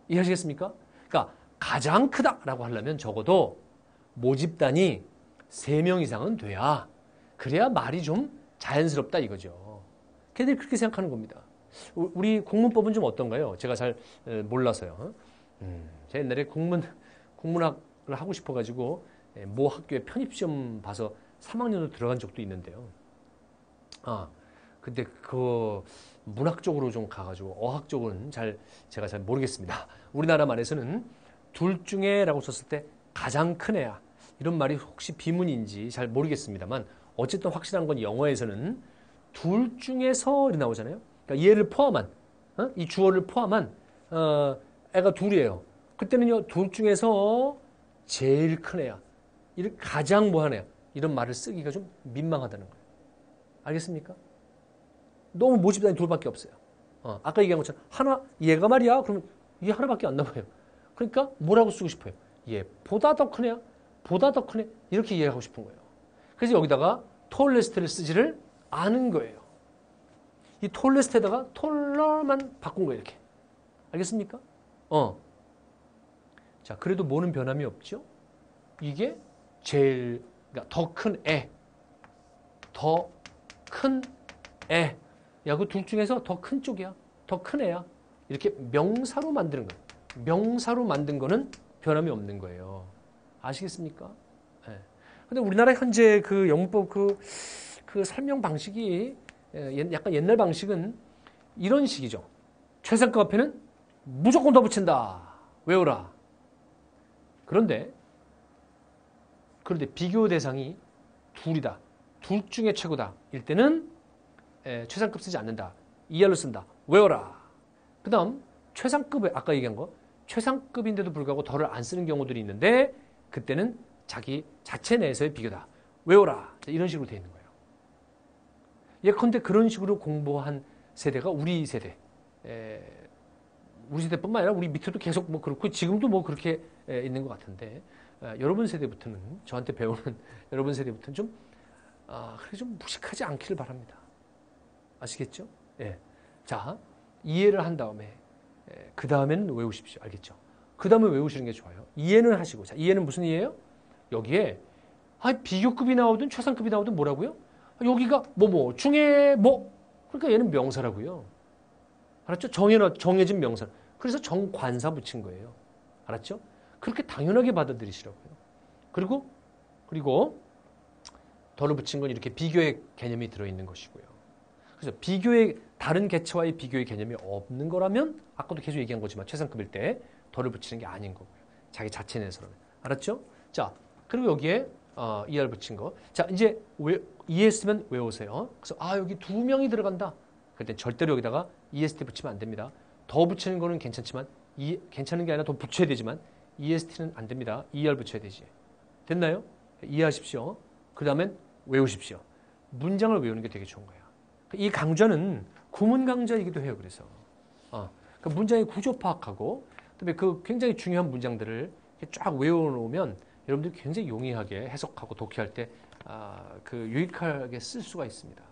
이해하시겠습니까? 그러니까 가장 크다라고 하려면 적어도 모집단이 3명 이상은 돼야 그래야 말이 좀 자연스럽다 이거죠. 걔들이 그렇게 생각하는 겁니다. 우리 국문법은 좀 어떤가요? 제가 잘 몰라서요. 제가 옛날에 국문학을 하고 싶어가지고 모 학교에 편입시험 봐서 3학년으로 들어간 적도 있는데요. 근데 그 문학 쪽으로 좀 가가지고 어학 쪽은 제가 잘 모르겠습니다. 우리나라만에서는 둘 중에라고 썼을 때 가장 큰 애야. 이런 말이 혹시 비문인지 잘 모르겠습니다만 어쨌든 확실한 건 영어에서는 둘 중에서 이렇게 나오잖아요. 그러니까 얘를 포함한 이 주어를 포함한 애가 둘이에요. 그때는요 둘 중에서 제일 큰 애야. 이를 가장 뭐한 애야. 이런 말을 쓰기가 좀 민망하다는 거예요. 알겠습니까? 너무 모집단이 둘밖에 없어요. 아까 얘기한 것처럼 하나 얘가 말이야. 그러면 얘 하나밖에 안 남아요. 그러니까 뭐라고 쓰고 싶어요? 얘보다 더 큰 애야. 보다 더 큰 애. 이렇게 이해하고 싶은 거예요. 그래서 여기다가 톨레스트를 쓰지를 않은 거예요. 이 톨레스트에다가 톨러만 바꾼 거예요. 이렇게. 알겠습니까? 자, 그래도 뭐는 변함이 없죠? 이게 제일 그러니까 더 큰 애. 더 큰 애. 야, 그 둘 중에서 더 큰 쪽이야. 더 큰 애야. 이렇게 명사로 만드는 거예요. 명사로 만든 거는 변함이 없는 거예요. 아시겠습니까? 예. 근데 우리나라 현재 그 영문법 그 설명 방식이 약간 옛날 방식은 이런 식이죠. 최상급 앞에는 무조건 더 붙인다. 외워라. 그런데 비교 대상이 둘이다. 둘 중에 최고다. 일 때는 최상급 쓰지 않는다. ER로 쓴다. 외워라. 그 다음 최상급에 아까 얘기한 거 최상급인데도 불구하고 덜을 안 쓰는 경우들이 있는데 그때는 자기 자체 내에서의 비교다. 외워라. 이런 식으로 되어 있는 거예요. 예컨대 그런 식으로 공부한 세대가 우리 세대. 우리 세대뿐만 아니라 우리 밑에도 계속 뭐 그렇고 지금도 뭐 그렇게 있는 것 같은데 여러분 세대부터는 저한테 배우는 여러분 세대부터는 그렇게 좀 무식하지 않기를 바랍니다. 아시겠죠? 예. 자, 이해를 한 다음에 그 다음에는 외우십시오. 알겠죠? 그 다음에 외우시는 게 좋아요. 이해는 하시고. 자, 이해는 무슨 이해예요? 여기에 비교급이 나오든 최상급이 나오든 뭐라고요? 여기가 중에 그러니까 얘는 명사라고요. 알았죠? 정해진 명사. 그래서 정관사 붙인 거예요. 알았죠? 그렇게 당연하게 받아들이시라고요. 그리고 덜을 붙인 건 이렇게 비교의 개념이 들어있는 것이고요. 그래서 다른 개체와의 비교의 개념이 없는 거라면 아까도 계속 얘기한 거지만 최상급일 때 덜을 붙이는 게 아닌 거고요. 자기 자체 내에서는. 알았죠? 자, 그리고 여기에 ER 붙인 거. 자, 이제 이해했으면 외우세요. 그래서 여기 두 명이 들어간다. 그때 절대로 여기다가 EST 붙이면 안 됩니다. 더 붙이는 거는 괜찮지만 괜찮은 게 아니라 더 붙여야 되지만 EST는 안 됩니다. ER 붙여야 되지. 됐나요? 이해하십시오. 그 다음엔 외우십시오. 문장을 외우는 게 되게 좋은 거예요. 이 강좌는 구문 강좌이기도 해요. 그래서 그 문장의 구조 파악하고 그다음에 그 굉장히 중요한 문장들을 쫙 외워놓으면 여러분들이 굉장히 용이하게 해석하고 독해할 때 유익하게 쓸 수가 있습니다.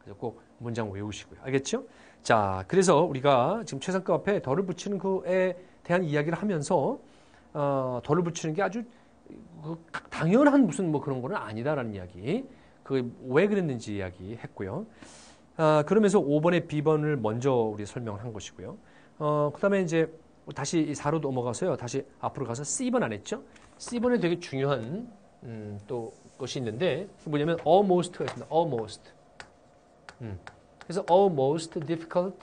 그래서 꼭 문장 외우시고요. 알겠죠? 자, 그래서 우리가 지금 최상급 앞에 덜을 붙이는 그에 대한 이야기를 하면서 덜을 붙이는 게 아주 당연한 무슨 그런 거는 아니다라는 이야기. 왜 그랬는지 이야기 했고요. 그러면서 5번에 B번을 먼저 우리 설명을 한 것이고요. 그 다음에 이제 다시 이 4로 넘어가서요. 다시 앞으로 가서 C번 안 했죠? C번에 되게 중요한 또 것이 있는데 뭐냐면 almost가 있습니다. almost. 그래서 almost difficult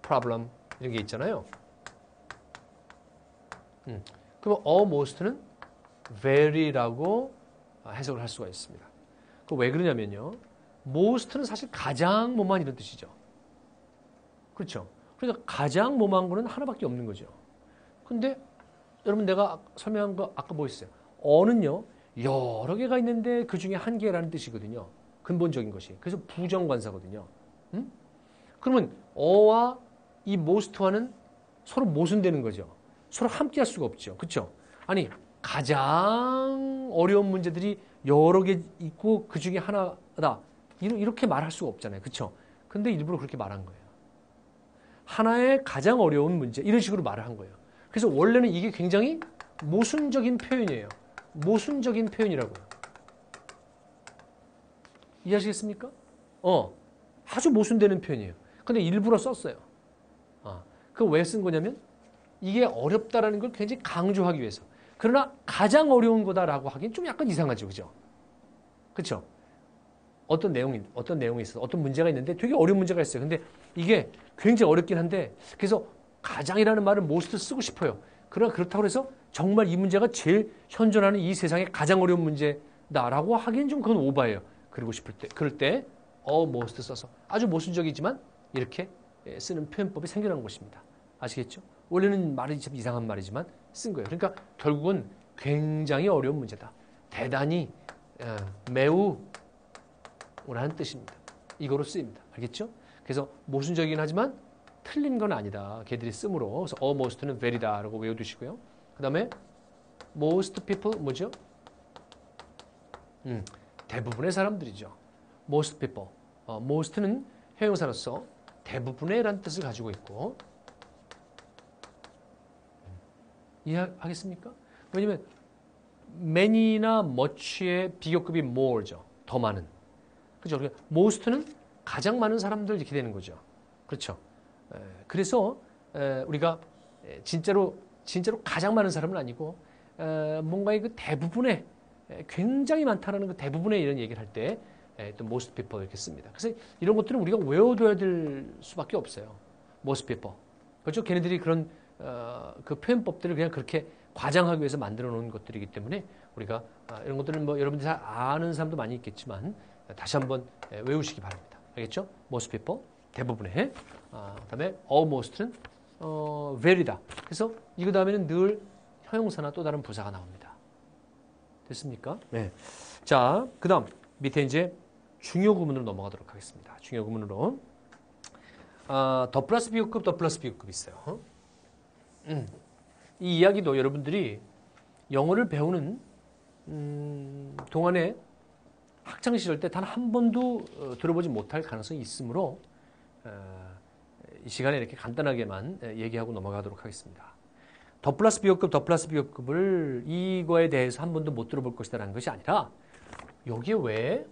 problem 이런 게 있잖아요. 그럼 almost는 very라고 해석을 할 수가 있습니다. 왜 그러냐면요. most는 사실 가장 뭐만 이런 뜻이죠. 그렇죠? 그러니까 가장 뭐만 거는 하나밖에 없는 거죠. 근데 여러분 내가 설명한 거 아까 뭐 했어요? 어는요. 여러 개가 있는데 그 중에 한 개라는 뜻이거든요. 근본적인 것이. 그래서 부정관사거든요. 그러면 어와 이 most와는 서로 모순되는 거죠. 서로 함께 할 수가 없죠. 그렇죠? 아니 가장 어려운 문제들이 여러 개 있고 그 중에 하나다. 이렇게 말할 수가 없잖아요. 그렇죠? 근데 일부러 그렇게 말한 거예요. 하나의 가장 어려운 문제 이런 식으로 말을 한 거예요. 그래서 원래는 이게 굉장히 모순적인 표현이에요. 모순적인 표현이라고요. 이해하시겠습니까? 아주 모순되는 표현이에요. 근데 일부러 썼어요. 그거 왜 쓴 거냐면 이게 어렵다라는 걸 굉장히 강조하기 위해서. 그러나 가장 어려운 거다라고 하긴 좀 약간 이상하죠. 그죠? 그렇죠? 어떤 내용이 있어서 어떤 문제가 있는데 되게 어려운 문제가 있어요. 근데 이게 굉장히 어렵긴 한데 그래서 가장이라는 말을 most 쓰고 싶어요. 그러나 그렇다고 해서 정말 이 문제가 제일 현존하는 이 세상에 가장 어려운 문제다라고 하기엔 좀 그건 오바예요. 그러고 싶을 때 그럴 때 most 써서 아주 모순적이지만 이렇게 쓰는 표현법이 생겨난 것입니다. 아시겠죠? 원래는 말이 좀 이상한 말이지만 쓴 거예요. 그러니까 결국은 굉장히 어려운 문제다. 대단히 매우 라는 뜻입니다. 이거로 쓰입니다. 알겠죠? 그래서 모순적이긴 하지만 틀린 건 아니다. 걔들이 쓰므로. 그래서 most는 very다라고 외워두시고요. 그 다음에 most people 뭐죠? 대부분의 사람들이죠. most people. most는 형용사로서 대부분의 라는 뜻을 가지고 있고 이해하겠습니까? 왜냐면 many나 much의 비교급이 more죠. 더 많은. 그죠? most는 가장 많은 사람들 이렇게 되는 거죠. 그렇죠? 그래서 우리가 진짜로 진짜로 가장 많은 사람은 아니고 뭔가의 그 대부분의 굉장히 많다라는 그 대부분의 이런 얘기를 할 때 또 most people 이렇게 씁니다. 그래서 이런 것들은 우리가 외워둬야 될 수밖에 없어요. most people. 그렇죠? 걔네들이 그런 그 표현법들을 그냥 그렇게 과장하기 위해서 만들어 놓은 것들이기 때문에 우리가 이런 것들은 뭐 여러분들이 잘 아는 사람도 많이 있겠지만 다시 한번 외우시기 바랍니다. 알겠죠? most people. 대부분의. 그다음에 almost는 very다. 그래서 이거 다음에는 늘 형용사나 또 다른 부사가 나옵니다. 됐습니까? 네. 자, 그다음 밑에 이제 중요 구문으로 넘어가도록 하겠습니다. 중요 구문으로 더 플러스 비교급, 더 플러스 비교급이 있어요. 이 이야기도 여러분들이 영어를 배우는 동안에 학창 시절 때 단 한 번도 들어보지 못할 가능성이 있으므로 이 시간에 이렇게 간단하게만 얘기하고 넘어가도록 하겠습니다. 더 플러스 비교급, 더 플러스 비교급을 이거에 대해서 한 번도 못 들어볼 것이다라는 것이 아니라 여기에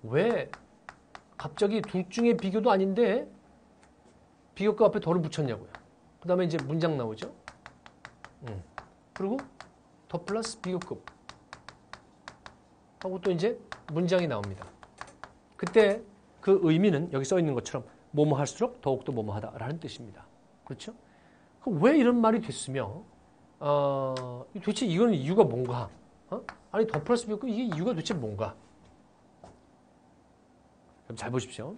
왜 갑자기 둘 중에 비교도 아닌데 비교급 앞에 더를 붙였냐고요. 그 다음에 이제 문장 나오죠. 그리고 더 플러스 비교급 하고 또 이제 문장이 나옵니다. 그때 그 의미는 여기 써 있는 것처럼 뭐뭐 할수록 더욱더 뭐뭐 하다라는 뜻입니다. 그렇죠? 그럼 왜 이런 말이 됐으며 도대체 이거는 이유가 뭔가? 아니 더 플러스 비교급 이게 이유가 도대체 뭔가? 그럼 잘 보십시오.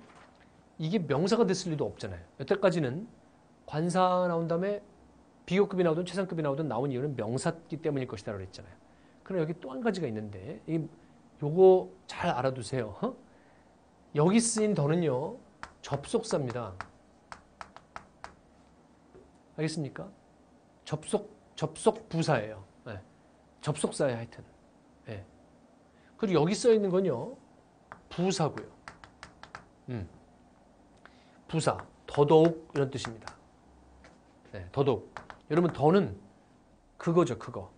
이게 명사가 됐을 리도 없잖아요. 여태까지는 관사 나온 다음에 비교급이 나오든 최상급이 나오든 나온 이유는 명사기 때문일 것이다 라고 했잖아요. 그럼 여기 또 한 가지가 있는데 요거 잘 알아두세요. 여기 쓰인 더는요. 접속사입니다. 알겠습니까? 접속 부사예요. 네. 접속사예요, 하여튼. 네. 그리고 여기 써 있는 건요. 부사고요. 부사, 더더욱 이런 뜻입니다. 네, 더더욱. 여러분 더는 그거죠, 그거.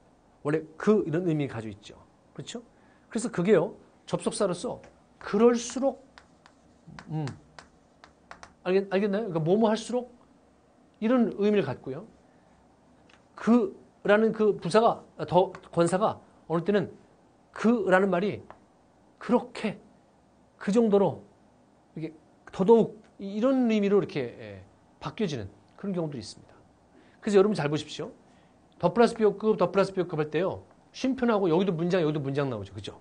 원래 그 이런 의미 가지고 있죠. 그렇죠? 그래서 그게요. 접속사로서 그럴수록 알겠나요? 그러니까 뭐뭐 할수록 이런 의미를 갖고요. 그라는 그 부사가 더 권사가 어느 때는 그라는 말이 그렇게 그 정도로 이게 더더욱 이런 의미로 이렇게 바뀌어지는 그런 경우들이 있습니다. 그래서 여러분 잘 보십시오. 더 플러스 비교급, 더 플러스 비교급 할 때요. 쉼표나고 여기도 문장 나오죠. 그죠?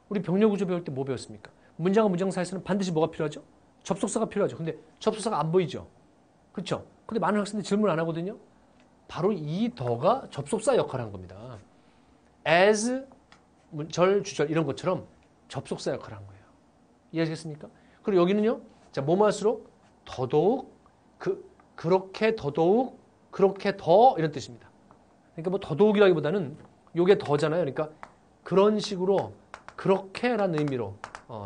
우리 병렬 구조 배울 때 뭐 배웠습니까? 문장과 문장 사이에서는 반드시 뭐가 필요하죠? 접속사가 필요하죠. 근데 접속사가 안 보이죠. 그렇죠? 근데 많은 학생들이 질문 안 하거든요. 바로 이 더가 접속사 역할을 한 겁니다. as, 절, 주절 이런 것처럼 접속사 역할을 한 거예요. 이해하시겠습니까? 그리고 여기는요. 자, 뭐뭐 할수록 더더욱 그렇게 더더욱 그렇게 더 이런 뜻입니다. 그러니까 뭐 더더욱이라기보다는 요게 더잖아요. 그러니까 그런 식으로 그렇게라는 의미로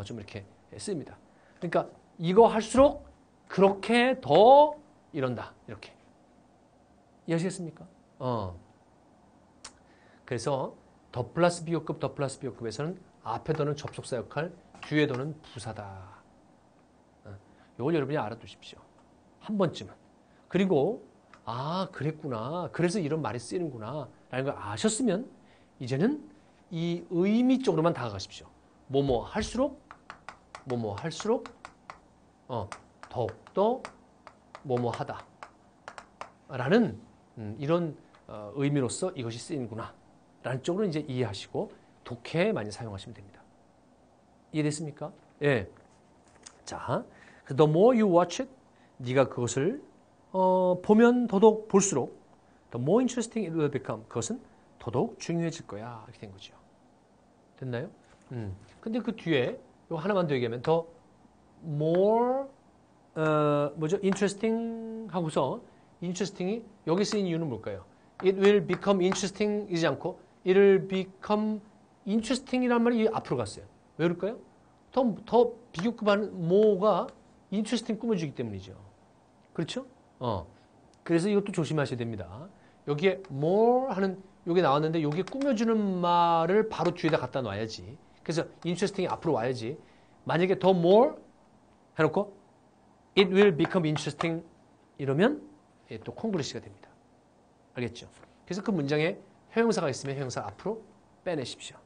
좀 이렇게 쓰입니다. 그러니까 이거 할수록 그렇게 더 이런다. 이렇게. 이해하시겠습니까? 그래서 더 플러스 비교급, 더 플러스 비교급에서는 앞에 더는 접속사 역할, 뒤에 더는 부사다. 이걸 여러분이 알아두십시오. 한 번쯤은. 그리고 그랬구나. 그래서 이런 말이 쓰이는구나. 라는 걸 아셨으면 이제는 이 의미 쪽으로만 다가가십시오. 뭐뭐 할수록 더욱더 뭐뭐 하다. 라는 이런 의미로서 이것이 쓰이는구나. 라는 쪽으로 이제 이해하시고 독해 많이 사용하시면 됩니다. 이해됐습니까? 예. 자, the more you watch it, 네가 그것을 보면 더더욱 볼수록 the more interesting it will become. 그것은 더더욱 중요해질 거야. 이렇게 된 거죠. 됐나요? 근데 그 뒤에 이거 하나만 더 얘기하면 더 more interesting 하고서 interesting이 여기 쓰인 이유는 뭘까요? It will become interesting 이지 않고 it will become interesting이라는 말이 앞으로 갔어요. 왜 그럴까요? 더 비교급한 more가 interesting 꾸며주기 때문이죠. 그렇죠? 그래서 이것도 조심하셔야 됩니다. 여기에 more 하는 요게 나왔는데 요게 꾸며주는 말을 바로 뒤에다 갖다 놔야지. 그래서 interesting이 앞으로 와야지. 만약에 더 more 해놓고 it will become interesting 이러면 또 콩글리시가 됩니다. 알겠죠? 그래서 그 문장에 형용사가 있으면 형용사 앞으로 빼내십시오.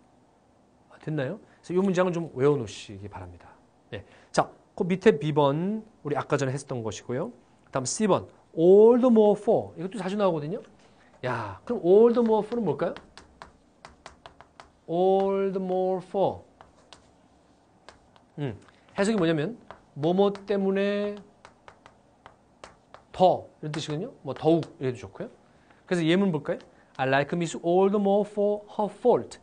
됐나요? 그래서 이 문장은 좀 외워놓으시기 바랍니다. 예. 자, 그 밑에 B번 우리 아까 전에 했었던 것이고요. 다음 C번 all the more for 이것도 자주 나오거든요. 야, 그럼 all the more for는 뭘까요? all the more for 해석이 뭐냐면 뭐뭐 때문에 더 이런 뜻이거든요. 뭐 더욱 이래도 좋고요. 그래서 예문 볼까요? I like Miss all the more for her fault.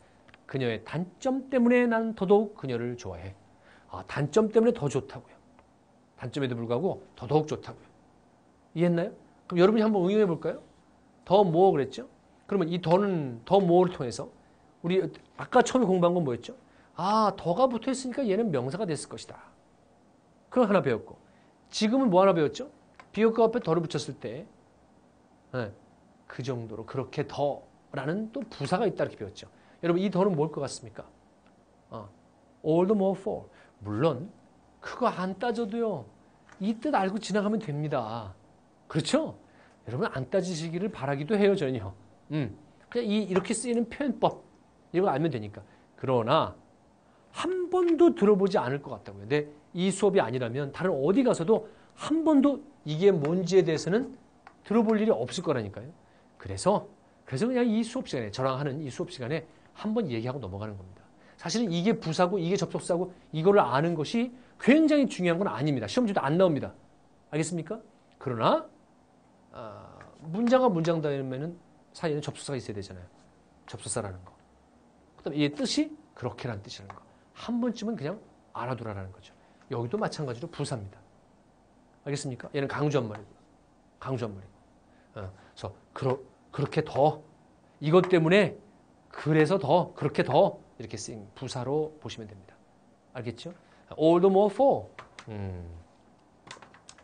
그녀의 단점 때문에 난 더더욱 그녀를 좋아해. 아, 단점 때문에 더 좋다고요. 단점에도 불구하고 더더욱 좋다고요. 이해했나요? 그럼 여러분이 한번 응용해 볼까요? 더 뭐 그랬죠? 그러면 이 더는 더 뭐를 통해서 우리 아까 처음에 공부한 건 뭐였죠? 아, 더가 붙어 있으니까 얘는 명사가 됐을 것이다. 그걸 하나 배웠고 지금은 뭐 하나 배웠죠? 비교과 앞에 더를 붙였을 때 그 정도로 그렇게 더라는 또 부사가 있다 이렇게 배웠죠. 여러분 이 더는 뭘 것 같습니까? all the more for. 물론 그거 안 따져도요. 이 뜻 알고 지나가면 됩니다. 그렇죠? 여러분 안 따지시기를 바라기도 해요. 전혀. 그냥 이렇게 쓰이는 표현법 이거 알면 되니까. 그러나 한 번도 들어보지 않을 것 같다고요. 근데 이 수업이 아니라면 다른 어디 가서도 한 번도 이게 뭔지에 대해서는 들어볼 일이 없을 거라니까요. 그래서 그냥 이 수업 시간에 저랑 하는 이 수업 시간에 한 번 얘기하고 넘어가는 겁니다. 사실은 이게 부사고 이게 접속사고 이거를 아는 것이 굉장히 중요한 건 아닙니다. 시험지도 안 나옵니다. 알겠습니까? 그러나 문장과 문장 사이에는 접속사가 있어야 되잖아요. 접속사라는 거. 그다음에 이 뜻이 그렇게라는 뜻이라는 거. 한 번쯤은 그냥 알아두라라는 거죠. 여기도 마찬가지로 부사입니다. 알겠습니까? 얘는 강조한 말이고. 강조한 말이고. 그래서 그렇게 더 이것 때문에 그래서 더 그렇게 더 이렇게 쓰인 부사로 보시면 됩니다. 알겠죠? all the more for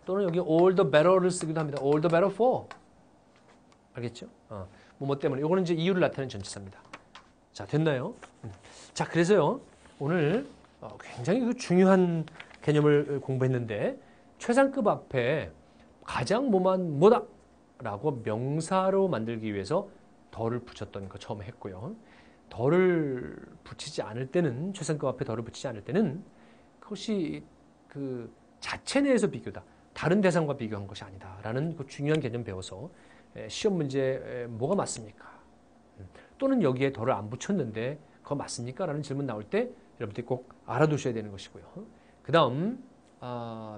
또는 여기 all the better를 쓰기도 합니다. all the better for 알겠죠? 뭐 때문에 이거는 이제 이유를 나타내는 전치사입니다. 자, 됐나요? 자, 그래서요 오늘 굉장히 그 중요한 개념을 공부했는데 최상급 앞에 가장 뭐다 라고 명사로 만들기 위해서 더를 붙였던 거 처음 했고요. 더를 붙이지 않을 때는 최상급 앞에 더를 붙이지 않을 때는 그것이 그 자체 내에서 비교다. 다른 대상과 비교한 것이 아니다라는 그 중요한 개념 배워서 시험 문제 뭐가 맞습니까? 또는 여기에 더를 안 붙였는데 그거 맞습니까? 라는 질문 나올 때 여러분들이 꼭 알아두셔야 되는 것이고요. 그 다음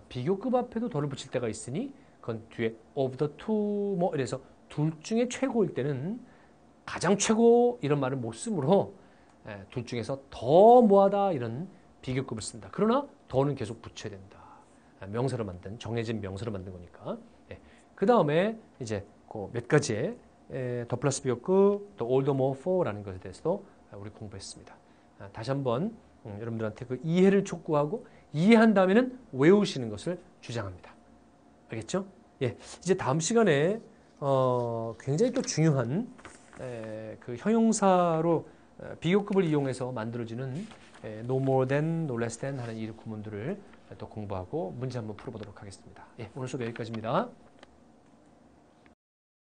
비교급 앞에도 더를 붙일 때가 있으니 그건 뒤에 of the two 뭐 이래서 둘 중에 최고일 때는 가장 최고 이런 말을 못 쓰므로 둘 중에서 더 뭐하다 이런 비교급을 쓴다. 그러나 더는 계속 붙여야 된다. 명사로 만든 정해진 명사로 만든 거니까. 그 다음에 이제 그 몇 가지의 더 플러스 비교급 또 all the more for라는 것에 대해서도 우리 공부했습니다. 다시 한번 여러분들한테 그 이해를 촉구하고 이해한 다음에는 외우시는 것을 주장합니다. 알겠죠? 예, 이제 다음 시간에 굉장히 또 중요한 그 형용사로 비교급을 이용해서 만들어지는 no more than, no less than 하는 이 구문들을 또 공부하고 문제 한번 풀어보도록 하겠습니다. 예, 오늘 수업 여기까지입니다.